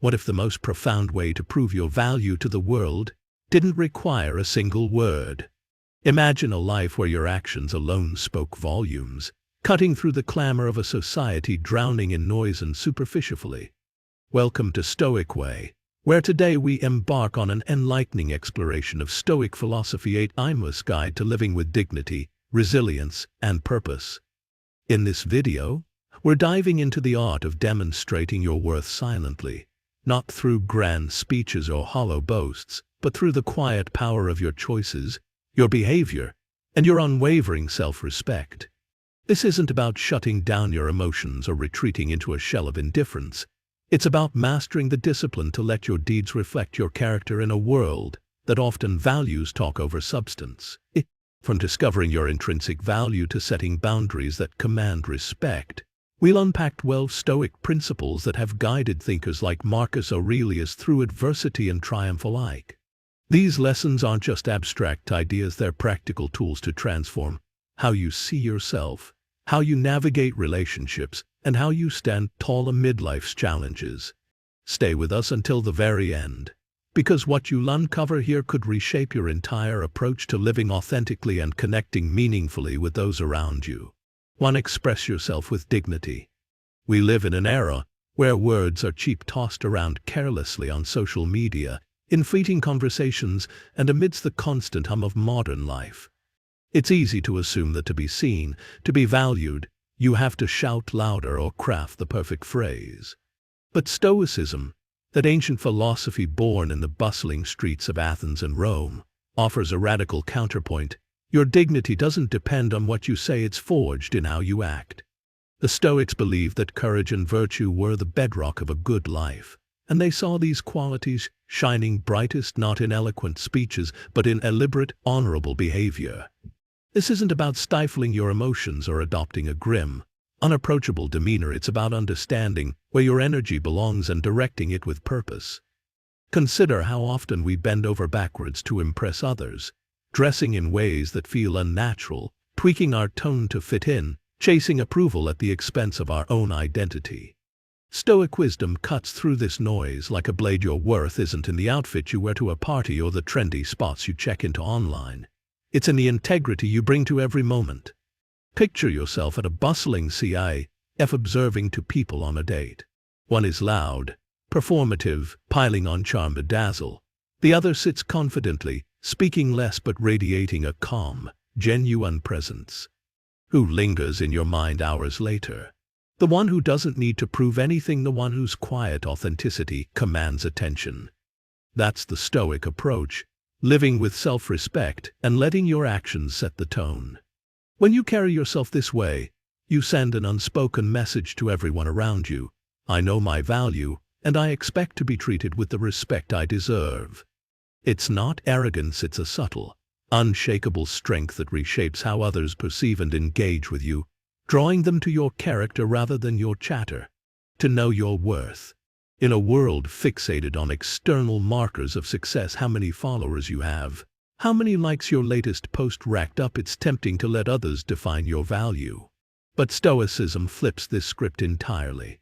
What if the most profound way to prove your value to the world didn't require a single word? Imagine a life where your actions alone spoke volumes, cutting through the clamor of a society drowning in noise and superficially. Welcome to Stoic Way, where today we embark on an enlightening exploration of Stoic philosophy, a timeless guide to living with dignity, resilience, and purpose. In this video, we're diving into the art of demonstrating your worth silently, not through grand speeches or hollow boasts, but through the quiet power of your choices, your behavior, and your unwavering self-respect. This isn't about shutting down your emotions or retreating into a shell of indifference. It's about mastering the discipline to let your deeds reflect your character in a world that often values talk over substance. From discovering your intrinsic value to setting boundaries that command respect, we'll unpack 12 Stoic principles that have guided thinkers like Marcus Aurelius through adversity and triumph alike. These lessons aren't just abstract ideas, they're practical tools to transform how you see yourself, how you navigate relationships, and how you stand tall amid life's challenges. Stay with us until the very end, because what you'll uncover here could reshape your entire approach to living authentically and connecting meaningfully with those around you. 1. Express yourself with dignity. We live in an era where words are cheap, tossed around carelessly on social media, in fleeting conversations, and amidst the constant hum of modern life. It's easy to assume that to be seen, to be valued, you have to shout louder or craft the perfect phrase. But Stoicism, that ancient philosophy born in the bustling streets of Athens and Rome, offers a radical counterpoint. Your dignity doesn't depend on what you say, it's forged in how you act. The Stoics believed that courage and virtue were the bedrock of a good life, and they saw these qualities shining brightest not in eloquent speeches, but in deliberate, honorable behavior. This isn't about stifling your emotions or adopting a grim, unapproachable demeanor. It's about understanding where your energy belongs and directing it with purpose. Consider how often we bend over backwards to impress others, dressing in ways that feel unnatural, tweaking our tone to fit in, chasing approval at the expense of our own identity. Stoic wisdom cuts through this noise like a blade. Your worth isn't in the outfit you wear to a party or the trendy spots you check into online. It's in the integrity you bring to every moment. Picture yourself at a bustling CIF observing two people on a date. One is loud, performative, piling on charm to dazzle. The other sits confidently, speaking less but radiating a calm, genuine presence. Who lingers in your mind hours later? The one who doesn't need to prove anything, the one whose quiet authenticity commands attention. That's the Stoic approach, living with self-respect and letting your actions set the tone. When you carry yourself this way, you send an unspoken message to everyone around you. I know my value, and I expect to be treated with the respect I deserve. It's not arrogance, it's a subtle, unshakable strength that reshapes how others perceive and engage with you, drawing them to your character rather than your chatter. To know your worth. In a world fixated on external markers of success, how many followers you have, how many likes your latest post racked up, it's tempting to let others define your value. But Stoicism flips this script entirely.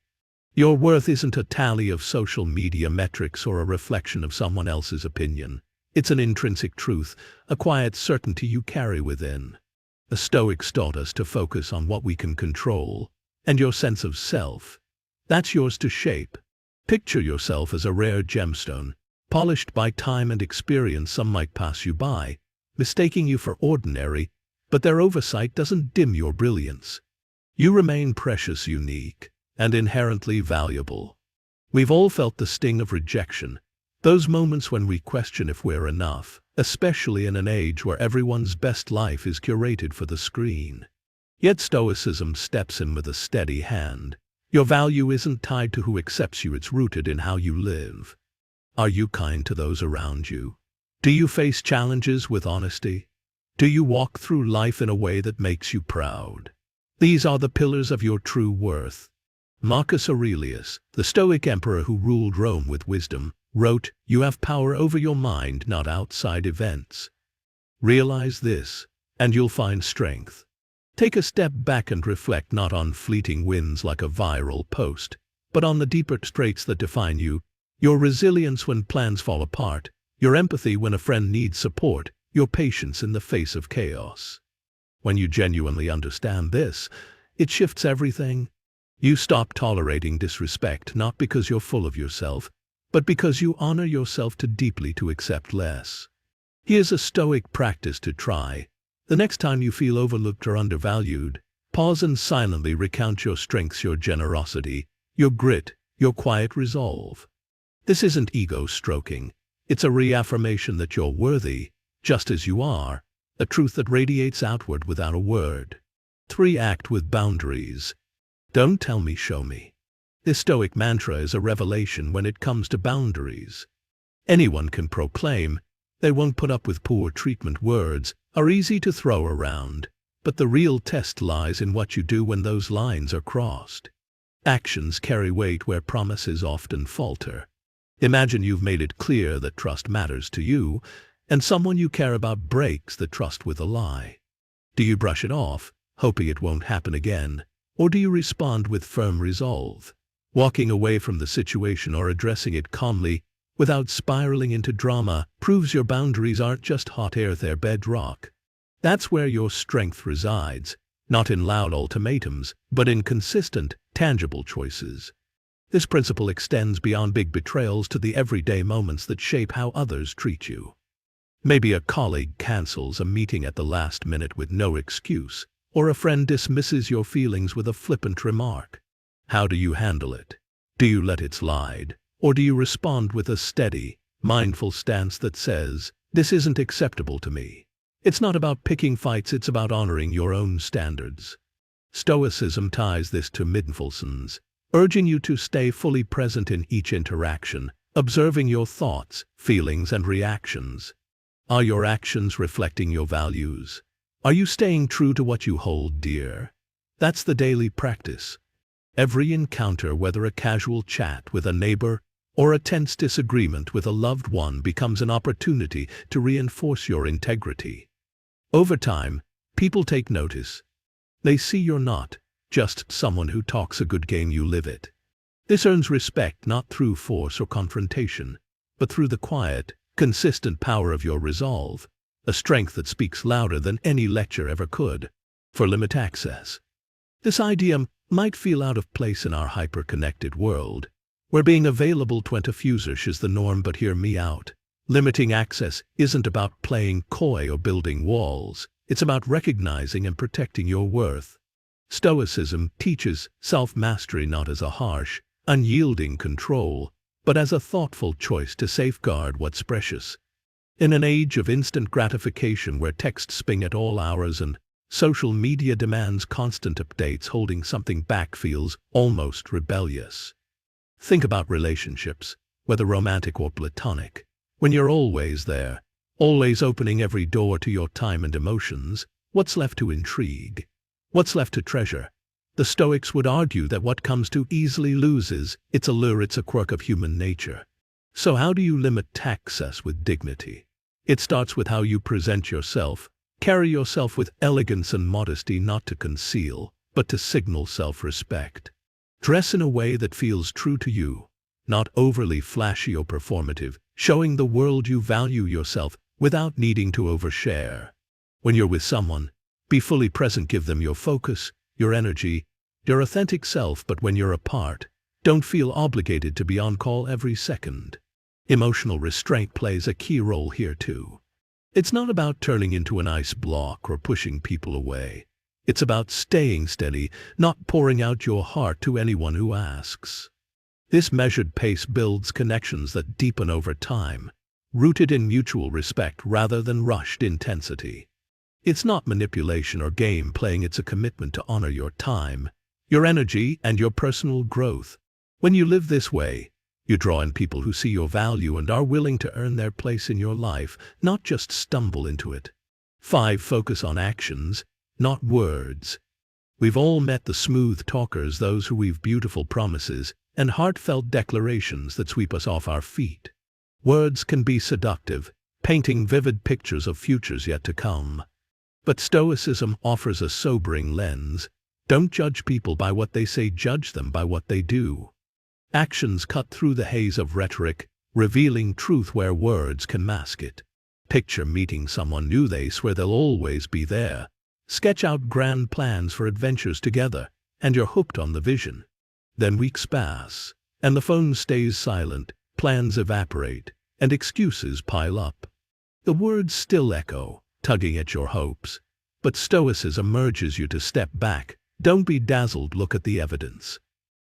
Your worth isn't a tally of social media metrics or a reflection of someone else's opinion. It's an intrinsic truth, a quiet certainty you carry within. The Stoics taught us to focus on what we can control, and your sense of self, that's yours to shape. Picture yourself as a rare gemstone, polished by time and experience. Some might pass you by, mistaking you for ordinary, but their oversight doesn't dim your brilliance. You remain precious, unique, and inherently valuable. We've all felt the sting of rejection, those moments when we question if we're enough, especially in an age where everyone's best life is curated for the screen. Yet Stoicism steps in with a steady hand. Your value isn't tied to who accepts you, it's rooted in how you live. Are you kind to those around you? Do you face challenges with honesty? Do you walk through life in a way that makes you proud? These are the pillars of your true worth. Marcus Aurelius, the Stoic emperor who ruled Rome with wisdom, wrote, "You have power over your mind, not outside events." Realize this, and you'll find strength. Take a step back and reflect not on fleeting wins like a viral post, but on the deeper traits that define you, Your resilience when plans fall apart, your empathy when a friend needs support, your patience in the face of chaos. When you genuinely understand this, it shifts everything. You stop tolerating disrespect not because you're full of yourself, but because you honor yourself too deeply to accept less. Here's a Stoic practice to try. The next time you feel overlooked or undervalued, pause and silently recount your strengths, your generosity, your grit, your quiet resolve. This isn't ego stroking. It's a reaffirmation that you're worthy, just as you are, a truth that radiates outward without a word. 3. Act with boundaries. Don't tell me, show me. This Stoic mantra is a revelation when it comes to boundaries. Anyone can proclaim they won't put up with poor treatment. Words are easy to throw around, but the real test lies in what you do when those lines are crossed. Actions carry weight where promises often falter. Imagine you've made it clear that trust matters to you, and someone you care about breaks the trust with a lie. Do you brush it off, hoping it won't happen again, or do you respond with firm resolve, walking away from the situation or addressing it calmly without spiraling into drama? Proves your boundaries aren't just hot air, they're bedrock. That's where your strength resides, not in loud ultimatums, but in consistent, tangible choices. This principle extends beyond big betrayals to the everyday moments that shape how others treat you. Maybe a colleague cancels a meeting at the last minute with no excuse, or a friend dismisses your feelings with a flippant remark. How do you handle it? Do you let it slide, or do you respond with a steady, mindful stance that says, "This isn't acceptable to me"? It's not about picking fights, it's about honoring your own standards. Stoicism ties this to mindfulness, urging you to stay fully present in each interaction, observing your thoughts, feelings, and reactions. Are your actions reflecting your values? Are you staying true to what you hold dear? That's the daily practice. Every encounter, whether a casual chat with a neighbor or a tense disagreement with a loved one, becomes an opportunity to reinforce your integrity. Over time, people take notice. They see you're not just someone who talks a good game, you live it. This earns respect not through force or confrontation, but through the quiet, consistent power of your resolve, a strength that speaks louder than any lecture ever could. For limit access. This idea might feel out of place in our hyper-connected world, where being available 24/7 is the norm, but hear me out. Limiting access isn't about playing coy or building walls. It's about recognizing and protecting your worth. Stoicism teaches self-mastery not as a harsh, unyielding control, but as a thoughtful choice to safeguard what's precious. In an age of instant gratification where texts ping at all hours and social media demands constant updates, holding something back feels almost rebellious. Think about relationships, whether romantic or platonic. When you're always there, always opening every door to your time and emotions, what's left to intrigue? What's left to treasure? The Stoics would argue that what comes too easily loses its allure. It's a quirk of human nature. So how do you limit access with dignity? It starts with how you present yourself. Carry yourself with elegance and modesty, not to conceal, but to signal self-respect. Dress in a way that feels true to you, not overly flashy or performative, showing the world you value yourself without needing to overshare. When you're with someone, be fully present, give them your focus, your energy, your authentic self. But when you're apart, don't feel obligated to be on call every second. Emotional restraint plays a key role here too. It's not about turning into an ice block or pushing people away. It's about staying steady, not pouring out your heart to anyone who asks. This measured pace builds connections that deepen over time, rooted in mutual respect rather than rushed intensity. It's not manipulation or game playing, it's a commitment to honor your time, your energy, and your personal growth. When you live this way, you draw in people who see your value and are willing to earn their place in your life, not just stumble into it. 5. Focus on actions, not words. We've all met the smooth talkers, those who weave beautiful promises and heartfelt declarations that sweep us off our feet. Words can be seductive, painting vivid pictures of futures yet to come. But Stoicism offers a sobering lens. Don't judge people by what they say, judge them by what they do. Actions cut through the haze of rhetoric, revealing truth where words can mask it. Picture meeting someone new, they swear they'll always be there. Sketch out grand plans for adventures together, and you're hooked on the vision. Then weeks pass, and the phone stays silent, plans evaporate, and excuses pile up. The words still echo, tugging at your hopes, but Stoicism urges you to step back. Don't be dazzled, look at the evidence.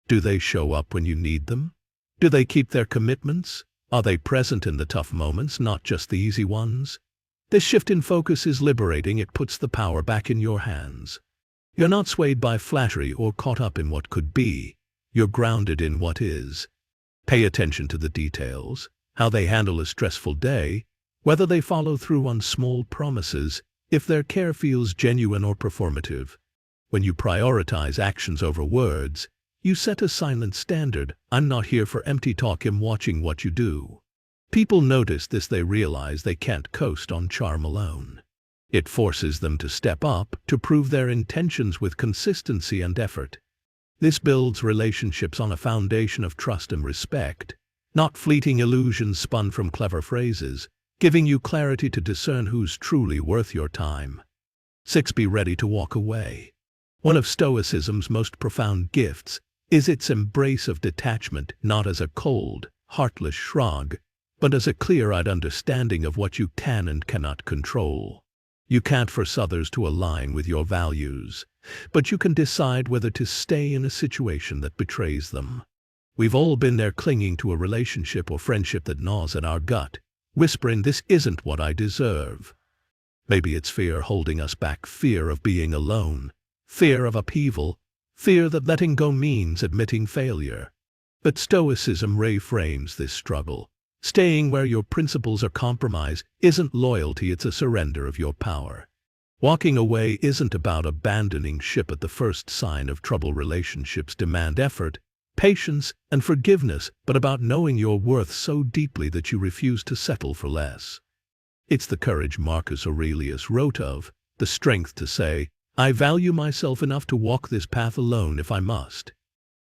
Do they show up when you need them? Do they keep their commitments? Are they present in the tough moments, not just the easy ones? This shift in focus is liberating. It puts the power back in your hands. You're not swayed by flattery or caught up in what could be. You're grounded in what is. Pay attention to the details, how they handle a stressful day, whether they follow through on small promises, if their care feels genuine or performative. When you prioritize actions over words, you set a silent standard. I'm not here for empty talk, I'm watching what you do. People notice this, they realize they can't coast on charm alone. It forces them to step up, to prove their intentions with consistency and effort. This builds relationships on a foundation of trust and respect, not fleeting illusions spun from clever phrases, giving you clarity to discern who's truly worth your time. 6. Be ready to walk away. One of Stoicism's most profound gifts is its embrace of detachment, not as a cold, heartless shrug, but as a clear-eyed understanding of what you can and cannot control. You can't force others to align with your values, but you can decide whether to stay in a situation that betrays them. We've all been there, clinging to a relationship or friendship that gnaws at our gut, whispering, "This isn't what I deserve." Maybe it's fear holding us back, fear of being alone, fear of upheaval, fear that letting go means admitting failure. But Stoicism reframes this struggle. Staying where your principles are compromised isn't loyalty, it's a surrender of your power. Walking away isn't about abandoning ship at the first sign of trouble. Relationships demand effort, patience, and forgiveness, but about knowing your worth so deeply that you refuse to settle for less. It's the courage Marcus Aurelius wrote of, the strength to say, "I value myself enough to walk this path alone if I must."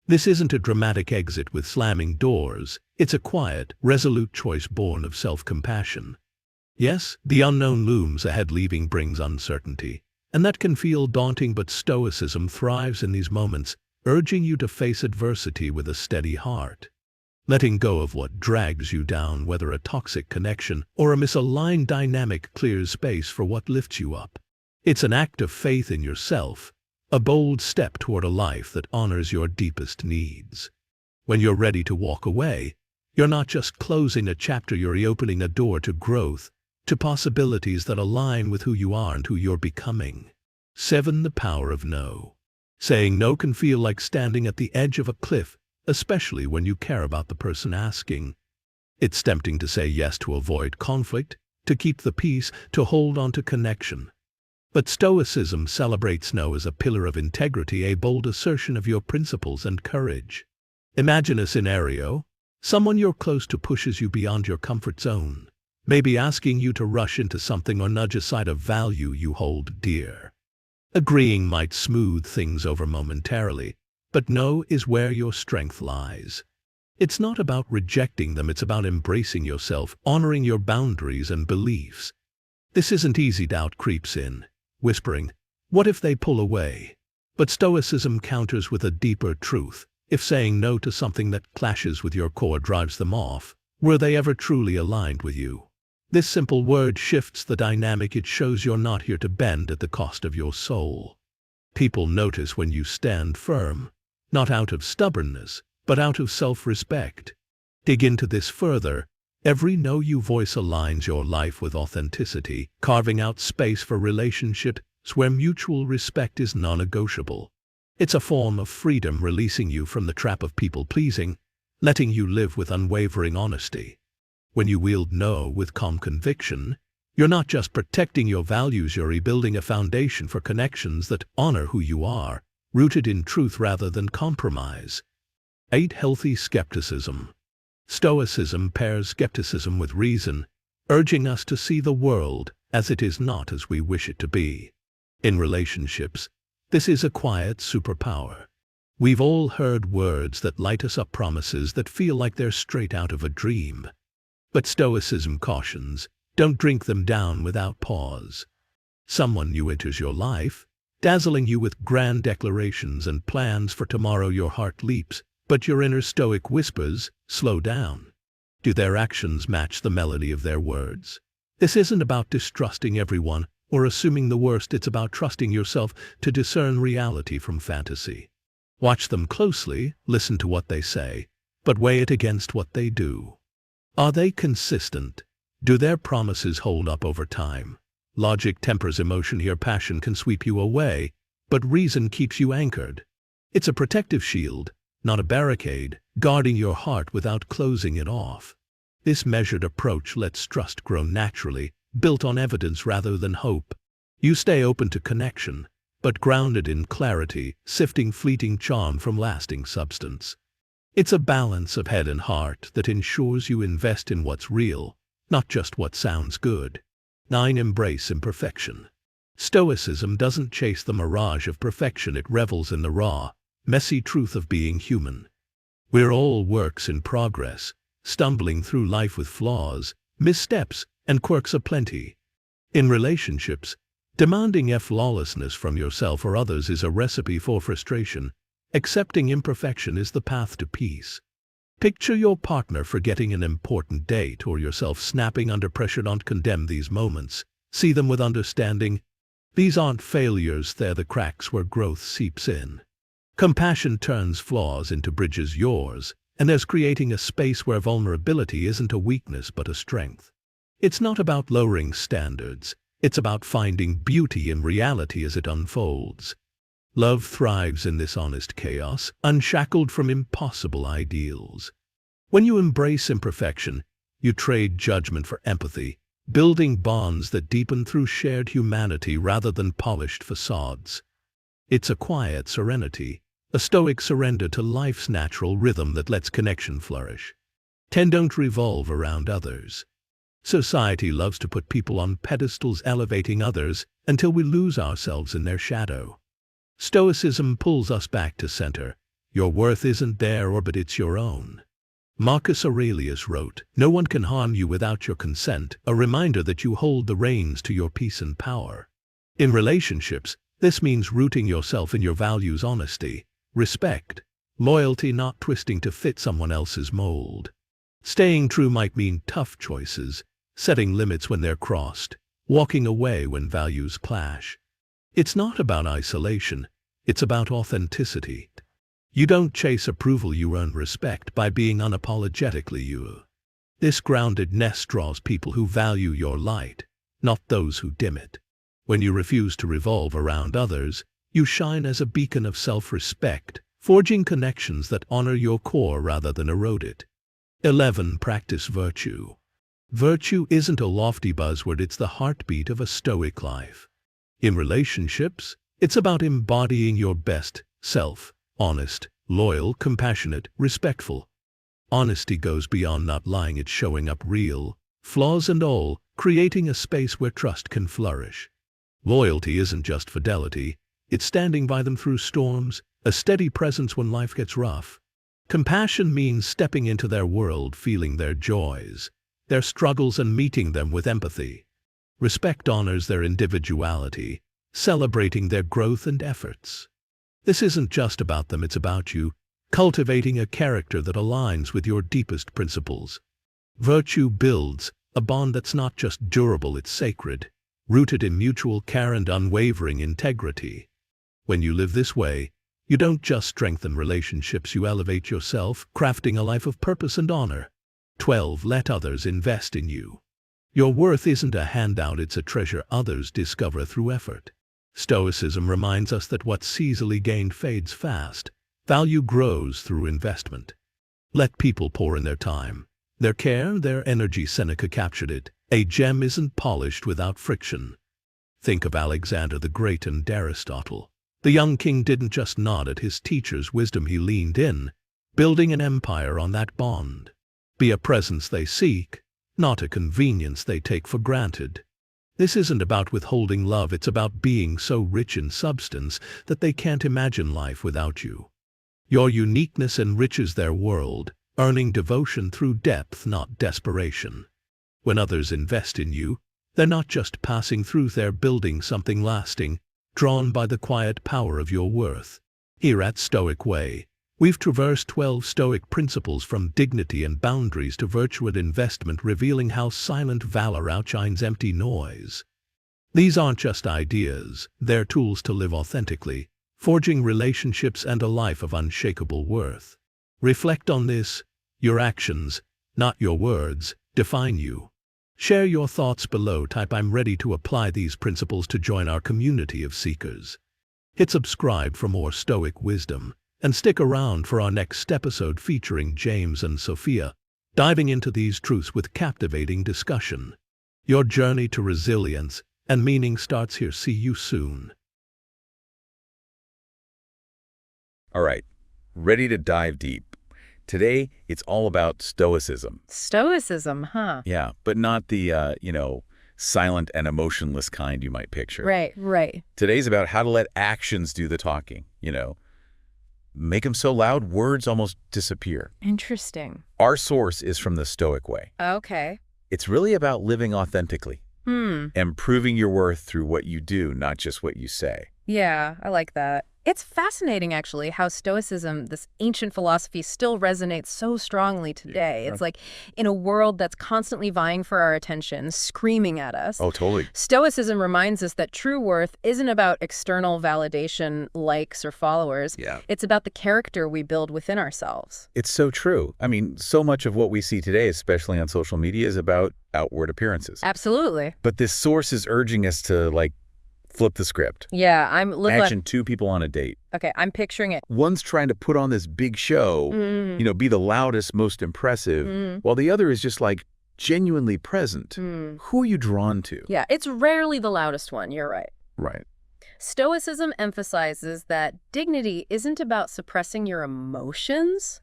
This isn't a dramatic exit with slamming doors, it's a quiet, resolute choice born of self-compassion. Yes, the unknown looms ahead, leaving brings uncertainty, and that can feel daunting, but Stoicism thrives in these moments, urging you to face adversity with a steady heart. Letting go of what drags you down, whether a toxic connection or a misaligned dynamic, clears space for what lifts you up. It's an act of faith in yourself, a bold step toward a life that honors your deepest needs. When you're ready to walk away, you're not just closing a chapter, you're reopening a door to growth, to possibilities that align with who you are and who you're becoming. 7. The power of no. Saying no can feel like standing at the edge of a cliff, especially when you care about the person asking. It's tempting to say yes to avoid conflict, to keep the peace, to hold on to connection. But Stoicism celebrates no as a pillar of integrity, a bold assertion of your principles and courage. Imagine a scenario. Someone you're close to pushes you beyond your comfort zone, maybe asking you to rush into something or nudge aside a value you hold dear. Agreeing might smooth things over momentarily, but no is where your strength lies. It's not about rejecting them, it's about embracing yourself, honoring your boundaries and beliefs. This isn't easy. Doubt creeps in, whispering, "What if they pull away?" But Stoicism counters with a deeper truth. If saying no to something that clashes with your core drives them off, were they ever truly aligned with you? This simple word shifts the dynamic. It shows you're not here to bend at the cost of your soul. People notice when you stand firm, not out of stubbornness, but out of self-respect. Dig into this further. Every no you voice aligns your life with authenticity, carving out space for relationships where mutual respect is non-negotiable. It's a form of freedom, releasing you from the trap of people-pleasing, letting you live with unwavering honesty. When you wield no with calm conviction, you're not just protecting your values, you're rebuilding a foundation for connections that honor who you are, rooted in truth rather than compromise. 8. Healthy skepticism. Stoicism pairs skepticism with reason, urging us to see the world as it is, not as we wish it to be. In relationships, this is a quiet superpower. We've all heard words that light us up, promises that feel like they're straight out of a dream. But Stoicism cautions, don't drink them down without pause. Someone new enters your life, dazzling you with grand declarations and plans for tomorrow. Your heart leaps, but your inner Stoic whispers, slow down. Do their actions match the melody of their words? This isn't about distrusting everyone or assuming the worst. It's about trusting yourself to discern reality from fantasy. Watch them closely, listen to what they say, but weigh it against what they do. Are they consistent? Do their promises hold up over time? Logic tempers emotion here. Passion can sweep you away, but reason keeps you anchored. It's a protective shield, not a barricade, guarding your heart without closing it off. This measured approach lets trust grow naturally, built on evidence rather than hope. You stay open to connection, but grounded in clarity, sifting fleeting charm from lasting substance. It's a balance of head and heart that ensures you invest in what's real, not just what sounds good. 9. Embrace imperfection. Stoicism doesn't chase the mirage of perfection. It revels in the raw, messy truth of being human. We're all works in progress, stumbling through life with flaws, missteps, and quirks aplenty. In relationships, demanding flawlessness from yourself or others is a recipe for frustration. Accepting imperfection is the path to peace. Picture your partner forgetting an important date or yourself snapping under pressure. Don't condemn these moments. See them with understanding. These aren't failures, they're the cracks where growth seeps in. Compassion turns flaws into bridges. Yours, and there's creating a space where vulnerability isn't a weakness but a strength. It's not about lowering standards. It's about finding beauty in reality as it unfolds. Love thrives in this honest chaos, unshackled from impossible ideals. When you embrace imperfection, you trade judgment for empathy, building bonds that deepen through shared humanity rather than polished facades. It's a quiet serenity, a stoic surrender to life's natural rhythm that lets connection flourish. 10. Don't revolve around others. Society loves to put people on pedestals, elevating others until we lose ourselves in their shadow. Stoicism pulls us back to center. Your worth isn't their orbit, it's your own. Marcus Aurelius wrote, "No one can harm you without your consent," a reminder that you hold the reins to your peace and power. In relationships, this means rooting yourself in your values: honesty, respect, loyalty, not twisting to fit someone else's mold. Staying true might mean tough choices, setting limits when they're crossed, walking away when values clash. It's not about isolation, it's about authenticity. You don't chase approval, you earn respect by being unapologetically you. This groundedness draws people who value your light, not those who dim it. When you refuse to revolve around others, you shine as a beacon of self-respect, forging connections that honor your core rather than erode it. 11. Practice virtue. Virtue isn't a lofty buzzword, it's the heartbeat of a stoic life. In relationships, it's about embodying your best self, honest, loyal, compassionate, respectful. Honesty goes beyond not lying, it's showing up real, flaws and all, creating a space where trust can flourish. Loyalty isn't just fidelity, it's standing by them through storms, a steady presence when life gets rough. Compassion means stepping into their world, feeling their joys, their struggles, and meeting them with empathy. Respect honors their individuality, celebrating their growth and efforts. This isn't just about them, it's about you, cultivating a character that aligns with your deepest principles. Virtue builds a bond that's not just durable, it's sacred, rooted in mutual care and unwavering integrity. When you live this way, you don't just strengthen relationships, you elevate yourself, crafting a life of purpose and honor. 12. Let others invest in you. Your worth isn't a handout, it's a treasure others discover through effort. Stoicism reminds us that what's easily gained fades fast. Value grows through investment. Let people pour in their time, their care, their energy. Seneca captured it. A gem isn't polished without friction. Think of Alexander the Great and Aristotle. The young king didn't just nod at his teacher's wisdom, he leaned in, building an empire on that bond. Be a presence they seek, not a convenience they take for granted. This isn't about withholding love, it's about being so rich in substance that they can't imagine life without you. Your uniqueness enriches their world, earning devotion through depth, not desperation. When others invest in you, they're not just passing through, they're building something lasting, drawn by the quiet power of your worth. Here at Stoic Way, we've traversed 12 Stoic principles from dignity and boundaries to virtuous investment, revealing how silent valor outshines empty noise. These aren't just ideas, they're tools to live authentically, forging relationships and a life of unshakable worth. Reflect on this. Your actions, not your words, define you. Share your thoughts below. Type "I'm ready to apply these principles" to join our community of seekers. Hit subscribe for more Stoic wisdom, and stick around for our next episode featuring James and Sophia, diving into these truths with captivating discussion. Your journey to resilience and meaning starts here. See you soon. All right, ready to dive deep. Today, it's all about Stoicism. Stoicism, huh? Yeah, but not the, silent and emotionless kind you might picture. Right. Today's about how to let actions do the talking, Make them so loud, words almost disappear. Interesting. Our source is from the Stoic way. Okay. It's really about living authentically and proving your worth through what you do, not just what you say. Yeah, I like that. It's fascinating, actually, how Stoicism, this ancient philosophy, still resonates so strongly today. It's like in a world that's constantly vying for our attention, screaming at us. Oh, totally. Stoicism reminds us that true worth isn't about external validation, likes, or followers. Yeah. It's about the character we build within ourselves. It's so true. I mean, so much of what we see today, especially on social media, is about outward appearances. Absolutely. But this source is urging us to, flip the script. Yeah, Imagine two people on a date. Okay, I'm picturing it. One's trying to put on this big show, be the loudest, most impressive, while the other is just genuinely present. Who are you drawn to? Yeah, it's rarely the loudest one. You're right. Right. Stoicism emphasizes that dignity isn't about suppressing your emotions,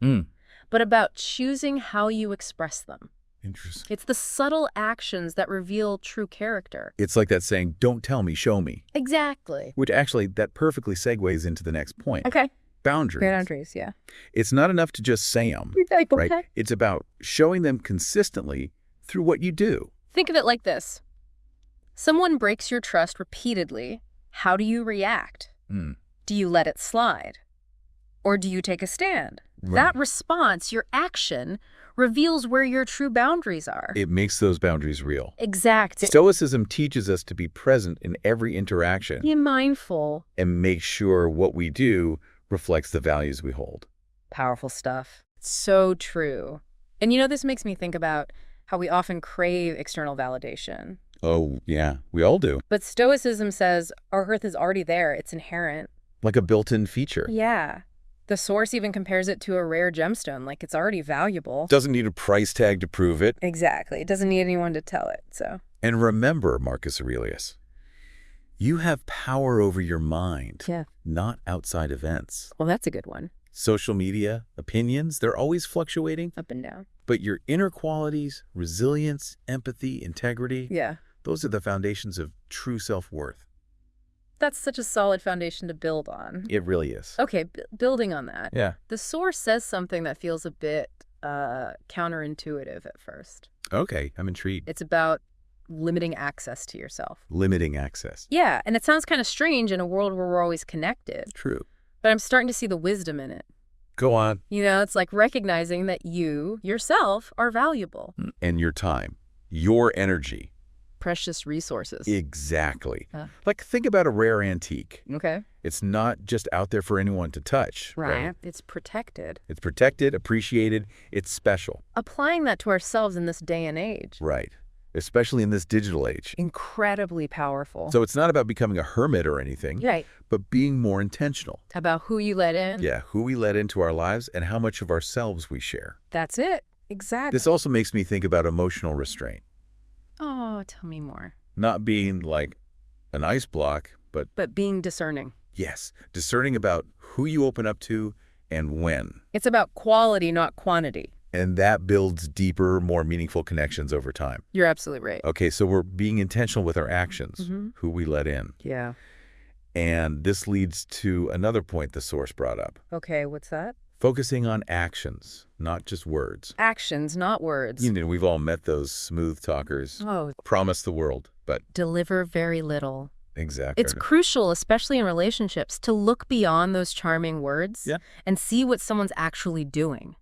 but about choosing how you express them. Interesting. It's the subtle actions that reveal true character. It's like that saying, "Don't tell me, show me." Exactly. Which actually, that perfectly segues into the next point. Okay. Boundaries. Boundaries, yeah. It's not enough to just say them, right? It's about showing them consistently through what you do. Think of it like this. Someone breaks your trust repeatedly. How do you react? Do you let it slide? Or do you take a stand? Right. That response, your action, reveals where your true boundaries are. It makes those boundaries real. Exactly. Stoicism teaches us to be present in every interaction. Be mindful. And make sure what we do reflects the values we hold. Powerful stuff. So true. And this makes me think about how we often crave external validation. Oh, yeah, we all do. But Stoicism says our worth is already there. It's inherent. Like a built-in feature. Yeah. The source even compares it to a rare gemstone, like it's already valuable. Doesn't need a price tag to prove it. Exactly. It doesn't need anyone to tell it, so. And remember, Marcus Aurelius, you have power over your mind, not outside events. Well, that's a good one. Social media, opinions, they're always fluctuating. Up and down. But your inner qualities, resilience, empathy, integrity, those are the foundations of true self-worth. That's such a solid foundation to build on. It really is. Okay, building on that. Yeah. The source says something that feels a bit counterintuitive at first. Okay, I'm intrigued. It's about limiting access to yourself. Limiting access. Yeah, and it sounds kind of strange in a world where we're always connected. True. But I'm starting to see the wisdom in it. Go on. It's like recognizing that you, yourself, are valuable. And your time, your energy. Precious resources. Exactly. Think about a rare antique. Okay. It's not just out there for anyone to touch. Right. It's protected. It's protected, appreciated, it's special. Applying that to ourselves in this day and age. Right. Especially in this digital age. Incredibly powerful. So it's not about becoming a hermit or anything. Right. But being more intentional. About who you let in. Yeah, who we let into our lives and how much of ourselves we share. That's it. Exactly. This also makes me think about emotional restraint. Oh, tell me more. Not being like an ice block, but being discerning. Yes, discerning about who you open up to and when. It's about quality, not quantity. And that builds deeper, more meaningful connections over time. You're absolutely right. Okay, so we're being intentional with our actions, who we let in. Yeah. And this leads to another point the source brought up. Okay, what's that? Focusing on actions, not just words. Actions, not words. You know, we've all met those smooth talkers. Oh, Promise the world, but deliver very little. exactly. It's crucial, especially in relationships, to look beyond those charming words and see what someone's actually doing.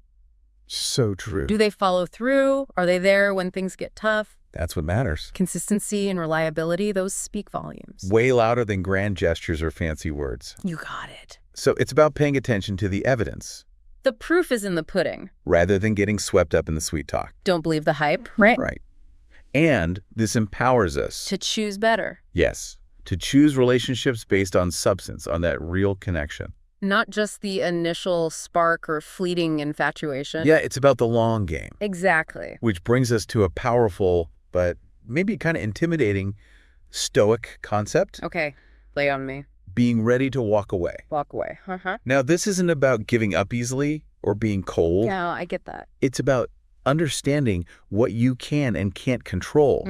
So true. Do they follow through? Are they there when things get tough? That's what matters. Consistency and reliability, those speak volumes. Way louder than grand gestures or fancy words. You got it. So it's about paying attention to the evidence The proof is in the pudding. rather than getting swept up in the sweet talk. Don't believe the hype, right? Right. And this empowers us. To choose better. Yes. To choose relationships based on substance, on that real connection. Not just the initial spark or fleeting infatuation. Yeah, it's about the long game. Exactly. Which brings us to a powerful, but maybe kind of intimidating Stoic concept. Okay, lay on me. Being ready to walk away. Walk away. Now, this isn't about giving up easily or being cold. Yeah, I get that. It's about understanding what you can and can't control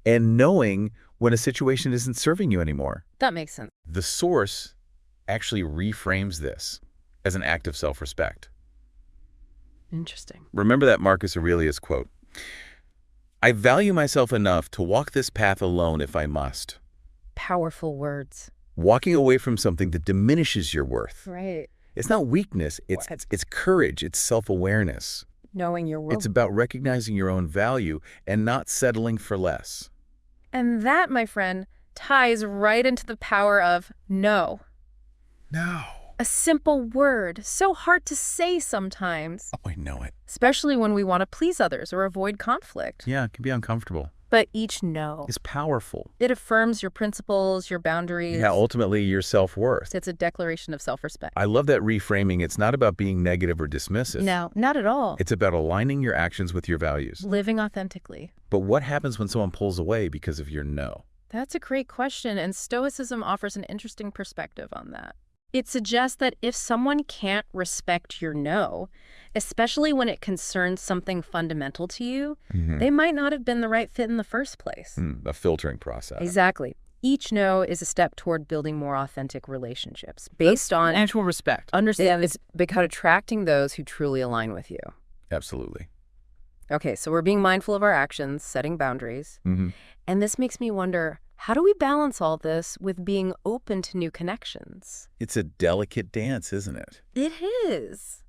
and knowing when a situation isn't serving you anymore. That makes sense. The source actually reframes this as an act of self-respect. Interesting. Remember that Marcus Aurelius quote, "I value myself enough to walk this path alone if I must." Powerful words. Walking away from something that diminishes your worth. Right. It's not weakness, it's courage, it's self-awareness. Knowing your worth. It's about recognizing your own value and not settling for less. And that, my friend, ties right into the power of no. No. A simple word, so hard to say sometimes. Oh, I know it. Especially when we want to please others or avoid conflict. Yeah, it can be uncomfortable. But each no. It's powerful. It affirms your principles, your boundaries. Yeah, ultimately your self-worth. It's a declaration of self-respect. I love that reframing. It's not about being negative or dismissive. No, not at all. It's about aligning your actions with your values. Living authentically. But what happens when someone pulls away because of your no? That's a great question, and Stoicism offers an interesting perspective on that. It suggests that if someone can't respect your no, especially when it concerns something fundamental to you, they might not have been the right fit in the first place. A filtering process. Exactly. Each no is a step toward building more authentic relationships based on actual respect. understand it's about attracting those who truly align with you. Absolutely. Okay, so we're being mindful of our actions, setting boundaries. And this makes me wonder, how do we balance all this with being open to new connections? It's a delicate dance, isn't it? It is.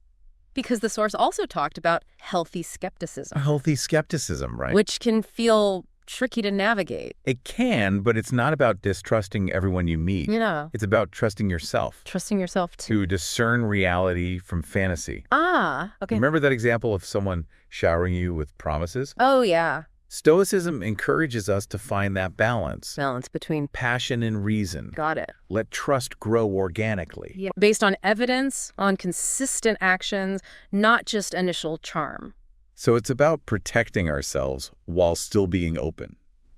Because the source also talked about healthy skepticism, A healthy skepticism, right? which can feel tricky to navigate. It can, but it's not about distrusting everyone you meet. Yeah. It's about trusting yourself Trusting yourself too. to discern reality from fantasy. Ah, okay. Remember that example of someone showering you with promises? Oh, yeah. Stoicism encourages us to find that balance. Balance between. Passion and reason. Got it. Let trust grow organically. Yeah. Based on evidence, on consistent actions, not just initial charm. So it's about protecting ourselves while still being open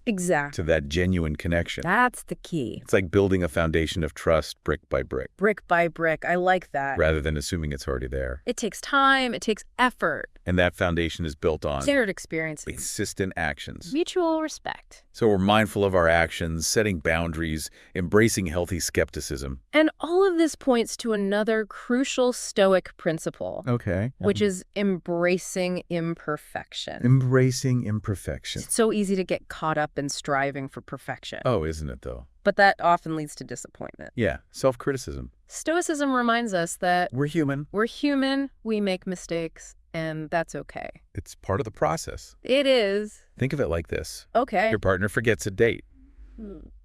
Exactly. to that genuine connection. That's the key. It's like building a foundation of trust brick by brick, Brick by brick. I like that. rather than assuming it's already there. It takes time. It takes effort. And that foundation is built on Shared experiences. consistent actions. Mutual respect. So we're mindful of our actions, setting boundaries, embracing healthy skepticism. And all of this points to another crucial Stoic principle, Okay. which is embracing imperfection. Embracing imperfection. It's so easy to get caught up in striving for perfection. Oh, isn't it though? But that often leads to disappointment. Yeah, self-criticism. Stoicism reminds us that We're human. we're human, we make mistakes, and that's okay. It's part of the process. It is. Think of it like this. Okay. Your partner forgets a date.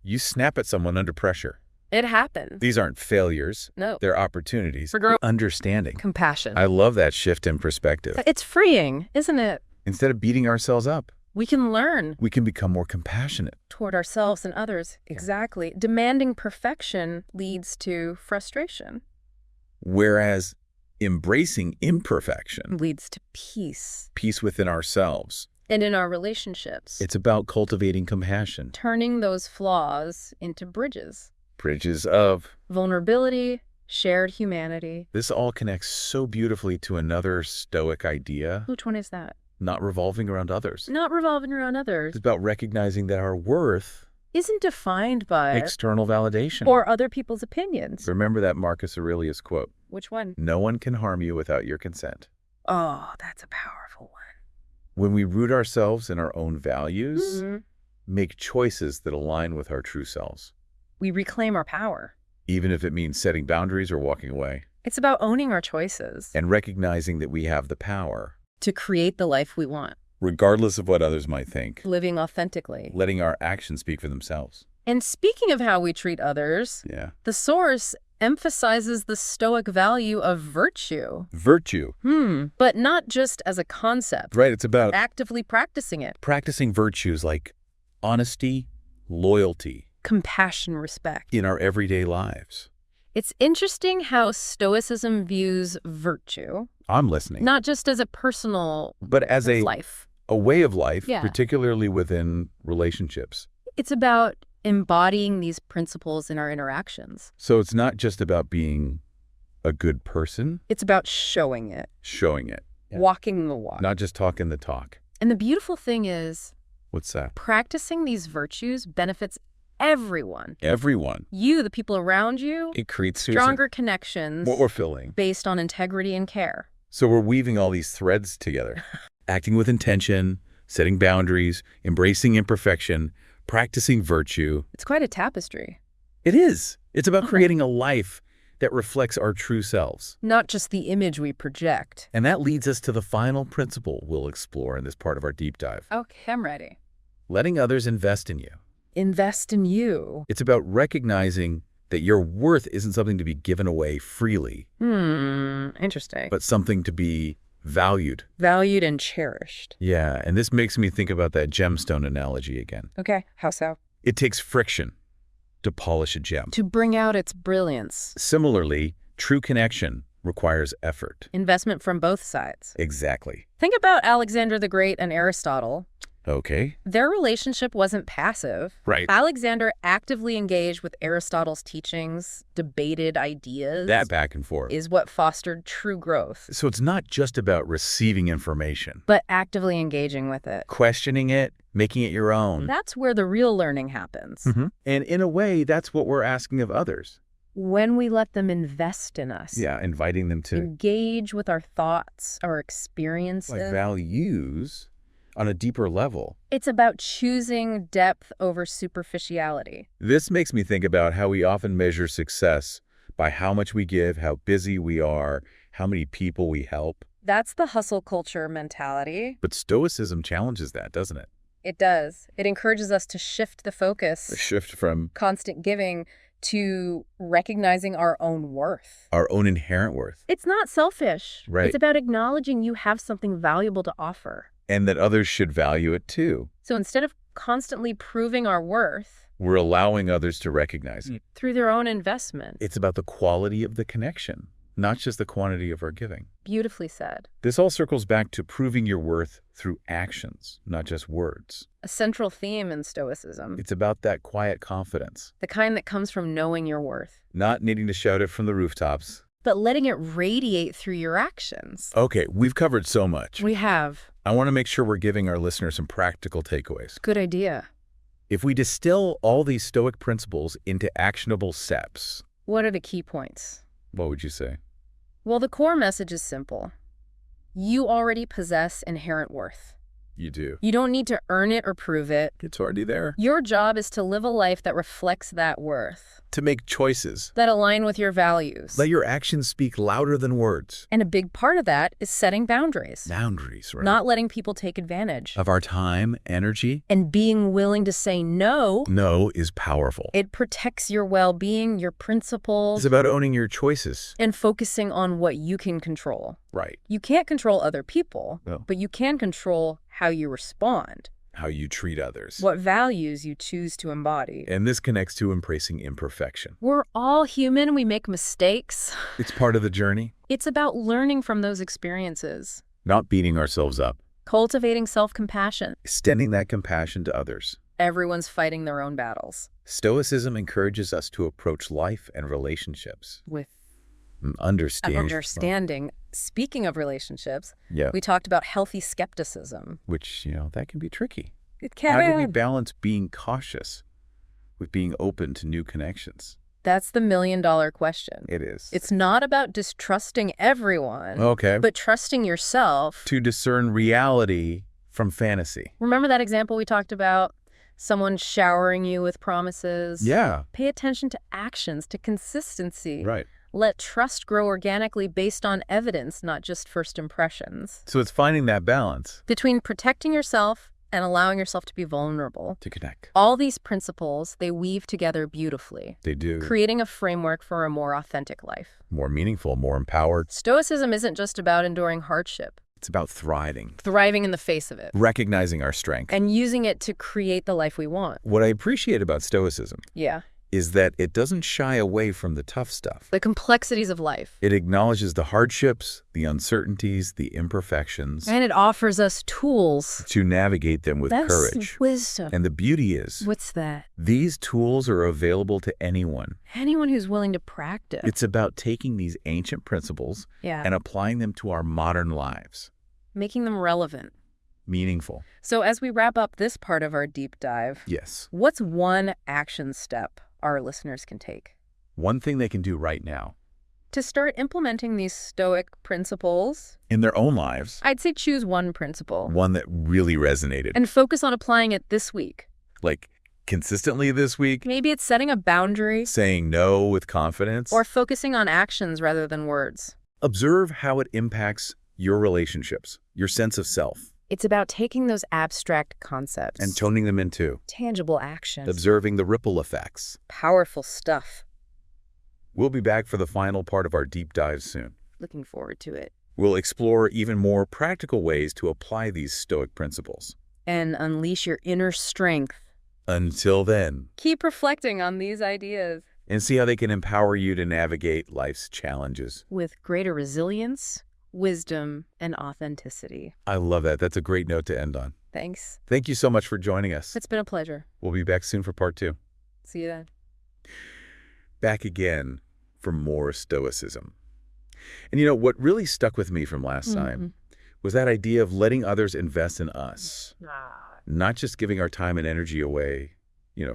You snap at someone under pressure. It happens. These aren't failures. No. They're opportunities For growth. understanding. Compassion. I love that shift in perspective. It's freeing, isn't it? Instead of beating ourselves up, We can learn we can become more compassionate. toward ourselves and others. Exactly. Demanding perfection leads to frustration. Whereas embracing imperfection, Leads to peace. peace within ourselves, And in our relationships, it's about cultivating compassion. turning those flaws into bridges. Bridges of. Vulnerability, shared humanity. This all connects so beautifully to another Stoic idea, Which one is that? not revolving around others. Not revolving around others. It's about recognizing that our worth isn't defined by external validation. or other people's opinions. Remember that Marcus Aurelius quote, Which one? "No one can harm you without your consent." Oh, that's a powerful one. When we root ourselves in our own values, Mm-hmm. make choices that align with our true selves, We reclaim our power. even if it means setting boundaries or walking away, It's about owning our choices and recognizing that we have the power, to create the life we want, regardless of what others might think, living authentically. letting our actions speak for themselves. And speaking of how we treat others, Yeah. the source emphasizes the Stoic value of virtue. Virtue. But not just as a concept, Right, it's about actively practicing it. practicing virtues like honesty, loyalty Compassion, respect. in our everyday lives. It's interesting how Stoicism views virtue, I'm listening. not just as a personal But as a life. way of life, Yeah. particularly within relationships. It's about embodying these principles in our interactions. So it's not just about being a good person, It's about showing it, showing it, walking the walk. not just talking the talk. And the beautiful thing is, What's that? practicing these virtues benefits everyone. Everyone. You, the people around you, It creates stronger connections what we're feeling. based on integrity and care. So we're weaving all these threads together, acting with intention, setting boundaries, embracing imperfection, practicing virtue. It's quite a tapestry. It is. It's about Okay. creating a life that reflects our true selves. Not just the image we project. And that leads us to the final principle we'll explore in this part of our deep dive. Okay, I'm ready. Letting others invest in you. Invest in you. It's about recognizing that your worth isn't something to be given away freely, Interesting. but something to be valued. Valued and cherished. Yeah, and this makes me think about that gemstone analogy again. Okay, how so? It takes friction to polish a gem. To bring out its brilliance. Similarly, true connection requires effort. Investment from both sides. Exactly. Think about Alexander the Great and Aristotle. Okay. Their relationship wasn't passive. Right. Alexander actively engaged with Aristotle's teachings, debated ideas. That back and forth. Is what fostered true growth. So it's not just about receiving information, But actively engaging with it. questioning it, making it your own. That's where the real learning happens. And in a way, that's what we're asking of others. When we let them invest in us. Yeah, inviting them to Engage with our thoughts, our experiences. like values on a deeper level. It's about choosing depth over superficiality. This makes me think about how we often measure success by how much we give, how busy we are, how many people we help. That's the hustle culture mentality. But Stoicism challenges that, doesn't it? It does. It encourages us to shift the focus, The shift from constant giving, to recognizing our own worth. our own inherent worth, It's not selfish. Right. It's about acknowledging you have something valuable to offer. and that others should value it too. So instead of constantly proving our worth We're allowing others to recognize it. through their own investment. It's about the quality of the connection, not just the quantity of our giving. Beautifully said. This all circles back to proving your worth through actions, not just words. A central theme in Stoicism. It's about that quiet confidence, The kind that comes from knowing your worth, not needing to shout it from the rooftops. but letting it radiate through your actions. Okay, we've covered so much. We have. I want to make sure we're giving our listeners some practical takeaways. Good idea. If we distill all these Stoic principles into actionable steps, What are the key points? what would you say? Well, the core message is simple. You already possess inherent worth. You do. You don't need to earn it or prove it. It's already there. Your job is to live a life that reflects that worth, To make choices. that align with your values. Let your actions speak louder than words. And a big part of that is setting boundaries. Boundaries, right? Not letting people take advantage. Of our time, energy. And being willing to say no. No is powerful. It protects your well-being, your principles, It's about owning your choices. and focusing on what you can control. Right. You can't control other people, No. but you can control how you respond, How you treat others. what values you choose to embody. And this connects to embracing imperfection. We're all human. We make mistakes. It's part of the journey. It's about learning from those experiences, Not beating ourselves up. cultivating self-compassion. Extending that compassion to others. Everyone's fighting their own battles Stoicism encourages us to approach life and relationships. with Understanding. Speaking of relationships, Yeah. we talked about healthy skepticism. Which, that can be tricky. It How do we can. balance being cautious with being open to new connections? That's the million-dollar question. It is. It's not about distrusting everyone, Okay. but trusting yourself. To discern reality from fantasy. Remember that example we talked about? Someone showering you with promises? Yeah. Pay attention to actions, to consistency. Right. Let trust grow organically based on evidence, not just first impressions. So it's finding that balance. Between protecting yourself and allowing yourself to be vulnerable. To connect. All these principles, they weave together beautifully, They do. creating a framework for a more authentic life. More meaningful, more empowered. Stoicism isn't just about enduring hardship, It's about thriving. thriving in the face of it, Recognizing our strength. and using it to create the life we want. What I appreciate about Stoicism Yeah. is that it doesn't shy away from the tough stuff. The complexities of life. It acknowledges the hardships, the uncertainties, the imperfections, And it offers us tools. to navigate them with That's courage. wisdom. And the beauty is, What's that? these tools are available to anyone. Anyone who's willing to practice. It's about taking these ancient principles Yeah. and applying them to our modern lives. Making them relevant. Meaningful. So as we wrap up this part of our deep dive, Yes. what's one action step our listeners can take One thing they can do right now to start implementing these Stoic principles? in their own lives, I'd say choose one principle one that really resonated, and focus on applying it this week. like consistently this week, Maybe it's setting a boundary saying no with confidence, or focusing on actions rather than words. observe how it impacts your relationships, your sense of self, It's about taking those abstract concepts and toning them into tangible actions. observing the ripple effects. Powerful stuff. We'll be back for the final part of our deep dive soon. Looking forward to it. We'll explore even more practical ways to apply these Stoic principles. And unleash your inner strength. Until then, Keep reflecting on these ideas and see how they can empower you to navigate life's challenges. with greater resilience, wisdom, and authenticity. I love that. That's a great note to end on. Thanks. Thank you so much for joining us. It's been a pleasure. We'll be back soon for part 2. See you then. Back again for more Stoicism. And you know, what really stuck with me from last time was that idea of letting others invest in us, not just giving our time and energy away,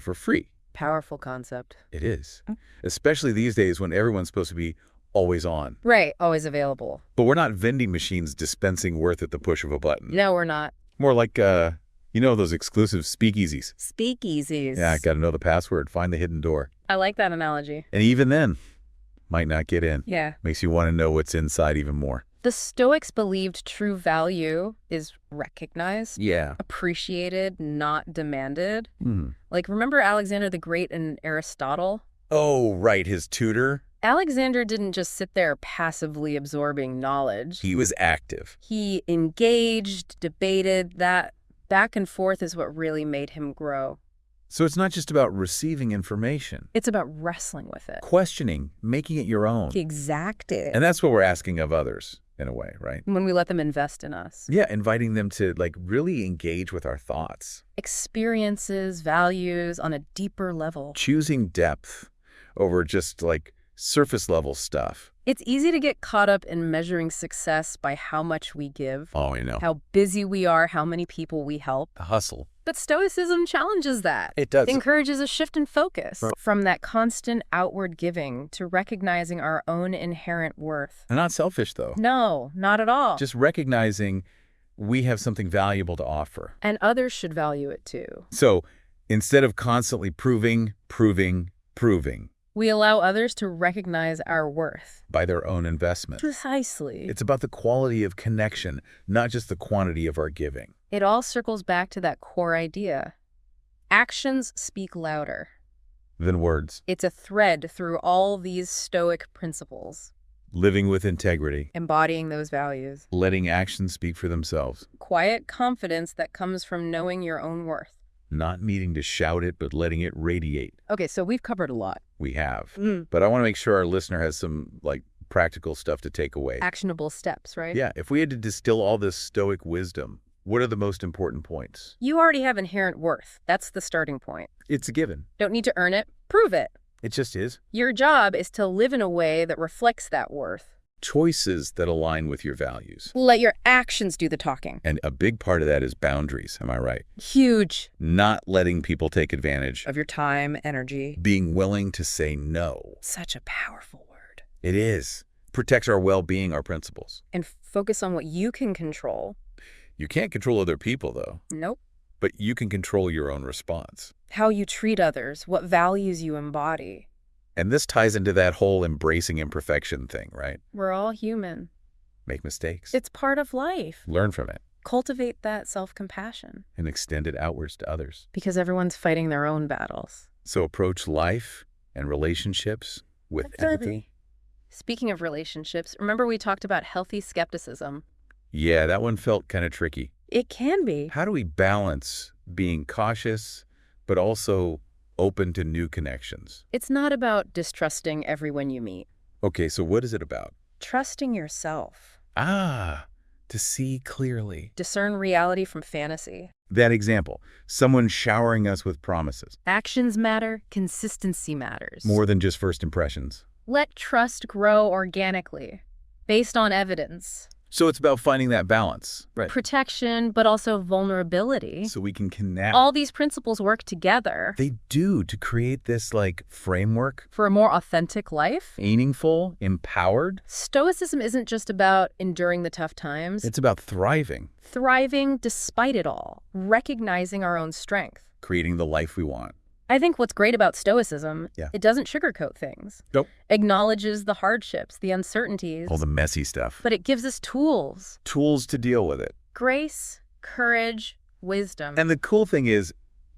for free. Powerful concept. It is. Especially these days when everyone's supposed to be always on. Right. Always available. But we're not vending machines dispensing worth at the push of a button. No, we're not. More like, those exclusive speakeasies. Speakeasies. Yeah, got to know the password, find the hidden door. I like that analogy. And even then, might not get in. Yeah. Makes you want to know what's inside even more. The Stoics believed true value is recognized, Yeah. appreciated, not demanded. Hmm. Like, remember Alexander the Great and Aristotle? Oh, right, his tutor. Alexander didn't just sit there passively absorbing knowledge. He was active. He engaged, debated. That back and forth is what really made him grow. So it's not just about receiving information. It's about wrestling with it. Questioning, making it your own. Exacted. And that's what we're asking of others, in a way, right? When we let them invest in us. Yeah, inviting them to, really engage with our thoughts. Experiences, values on a deeper level. Choosing depth over just, surface level stuff. It's easy to get caught up in measuring success by how much we give, Oh, I know. how busy we are, how many people we help. The hustle. But Stoicism challenges that. It does. It encourages a shift in focus Right. from that constant outward giving to recognizing our own inherent worth. And not selfish, though. No, not at all. Just recognizing we have something valuable to offer. And others should value it too. So instead of constantly proving, We allow others to recognize our worth. by their own investment. Precisely. It's about the quality of connection, not just the quantity of our giving. It all circles back to that core idea. Actions speak louder. Than words. It's a thread through all these Stoic principles, Living with integrity. embodying those values. Letting actions speak for themselves. Quiet confidence that comes from knowing your own worth. Not needing to shout it, but letting it radiate. Okay, so we've covered a lot. We have. But I want to make sure our listener has some, practical stuff to take away. Actionable steps, right? Yeah, if we had to distill all this Stoic wisdom, what are the most important points? You already have inherent worth. That's the starting point. It's a given. Don't need to earn it. Prove it. It just is. Your job is to live in a way that reflects that worth. choices that align with your values. Let your actions do the talking. And a big part of that is boundaries, am I right? Huge. Not letting people take advantage. Of your time, energy. Being willing to say no. Such a powerful word. It is. Protects our well-being, our principles. And focus on what you can control. You can't control other people, though. Nope. But you can control your own response. How you treat others, what values you embody. And this ties into that whole embracing imperfection thing, right? We're all human. Make mistakes. It's part of life. Learn from it. Cultivate that self-compassion. And extend it outwards to others. Because everyone's fighting their own battles. So approach life and relationships with empathy. Speaking of relationships, remember we talked about healthy skepticism? Yeah, that one felt kind of tricky. It can be. How do we balance being cautious, but also open to new connections? It's not about distrusting everyone you meet. Okay, so what is it about? Trusting yourself. To see clearly. Discern reality from fantasy. That example, someone showering us with promises. Actions matter, consistency matters. More than just first impressions. Let trust grow organically, based on evidence. So it's about finding that balance. Right. Protection, but also vulnerability. So we can connect. All these principles work together. They do, to create this, framework. For a more authentic life. Meaningful, empowered. Stoicism isn't just about enduring the tough times. It's about thriving. Thriving despite it all. Recognizing our own strength. Creating the life we want. I think what's great about Stoicism, Yeah. it doesn't sugarcoat things. Nope. Acknowledges the hardships, the uncertainties. All the messy stuff. But it gives us tools. Tools to deal with it. Grace, courage, wisdom. And the cool thing is,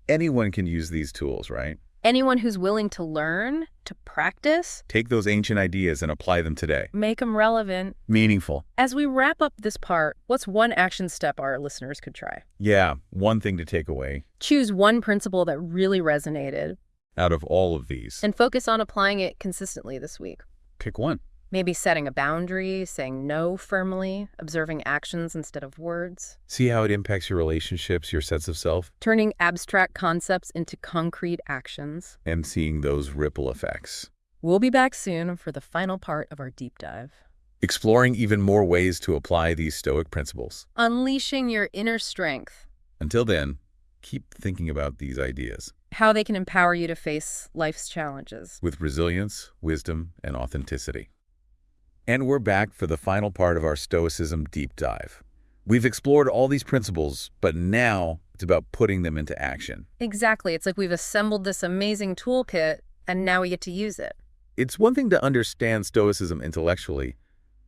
anyone can use these tools, right? Anyone who's willing to learn, to practice. Take those ancient ideas and apply them today. Make them relevant. Meaningful. As we wrap up this part, what's one action step our listeners could try? Yeah, one thing to take away. Choose one principle that really resonated. Out of all of these. And focus on applying it consistently this week. Pick one. Maybe setting a boundary, saying no firmly, observing actions instead of words. See how it impacts your relationships, your sense of self? Turning abstract concepts into concrete actions. And seeing those ripple effects. We'll be back soon for the final part of our deep dive. Exploring even more ways to apply these Stoic principles. Unleashing your inner strength. Until then, keep thinking about these ideas. How they can empower you to face life's challenges. With resilience, wisdom, and authenticity. And we're back for the final part of our Stoicism deep dive. We've explored all these principles, but now it's about putting them into action. Exactly. It's like we've assembled this amazing toolkit, and now we get to use it. It's one thing to understand Stoicism intellectually,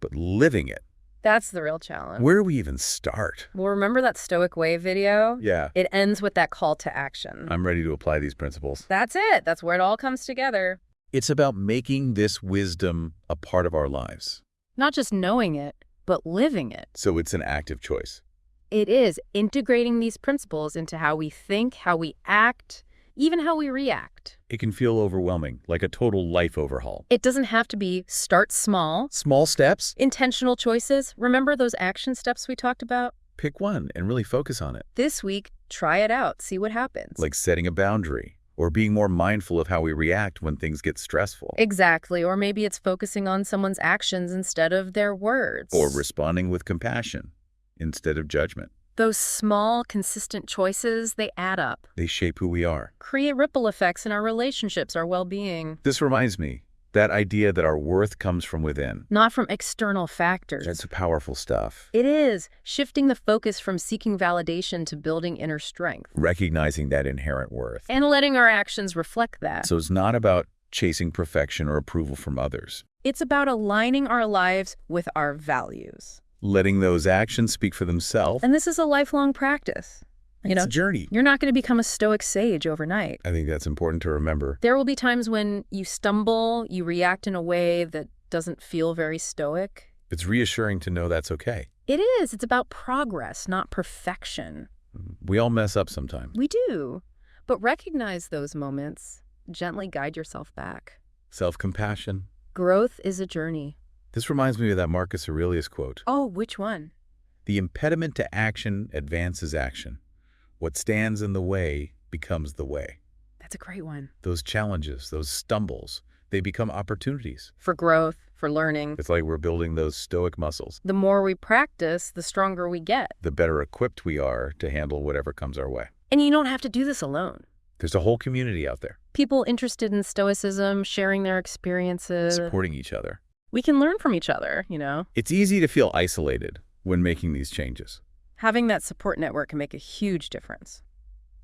but living it. That's the real challenge. Where do we even start? Well, remember that Stoic Way video? Yeah. It ends with that call to action. I'm ready to apply these principles. That's it. That's where it all comes together. It's about making this wisdom a part of our lives. Not just knowing it, but living it. So it's an active choice. It is integrating these principles into how we think, how we act, even how we react. It can feel overwhelming, like a total life overhaul. It doesn't have to be start small. Small steps? Intentional choices. Remember those action steps we talked about? Pick one and really focus on it. This week, try it out. See what happens. Like setting a boundary or being more mindful of how we react when things get stressful. Exactly. Or maybe it's focusing on someone's actions instead of their words. Or responding with compassion instead of judgment. Those small, consistent choices, they add up. They shape who we are. Create ripple effects in our relationships, our well-being. This reminds me, that idea that our worth comes from within. Not from external factors. That's powerful stuff. It is. Shifting the focus from seeking validation to building inner strength. Recognizing that inherent worth. And letting our actions reflect that. So it's not about chasing perfection or approval from others. It's about aligning our lives with our values. Letting those actions speak for themselves. And this is a lifelong practice. It's a journey. You're not going to become a Stoic sage overnight. I think that's important to remember. There will be times when you stumble, you react in a way that doesn't feel very Stoic. It's reassuring to know that's okay. It is. It's about progress, not perfection. We all mess up sometimes. We do. But recognize those moments. Gently guide yourself back. Self-compassion. Growth is a journey. This reminds me of that Marcus Aurelius quote. Oh, which one? The impediment to action advances action. What stands in the way becomes the way. That's a great one. Those challenges, those stumbles, they become opportunities. For growth, for learning. It's like we're building those Stoic muscles. The more we practice, the stronger we get. The better equipped we are to handle whatever comes our way. And you don't have to do this alone. There's a whole community out there. People interested in Stoicism, sharing their experiences. Supporting each other. We can learn from each other, you know. It's easy to feel isolated when making these changes. Having that support network can make a huge difference.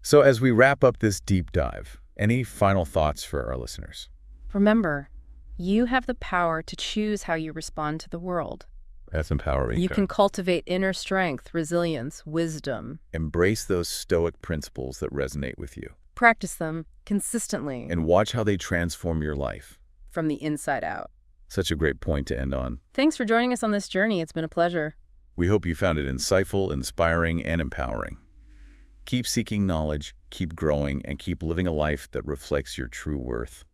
So as we wrap up this deep dive, any final thoughts for our listeners? Remember, you have the power to choose how you respond to the world. That's empowering. You can cultivate inner strength, resilience, wisdom. Embrace those Stoic principles that resonate with you. Practice them consistently. And watch how they transform your life. From the inside out. Such a great point to end on. Thanks for joining us on this journey. It's been a pleasure. We hope you found it insightful, inspiring, and empowering. Keep seeking knowledge, keep growing, and keep living a life that reflects your true worth.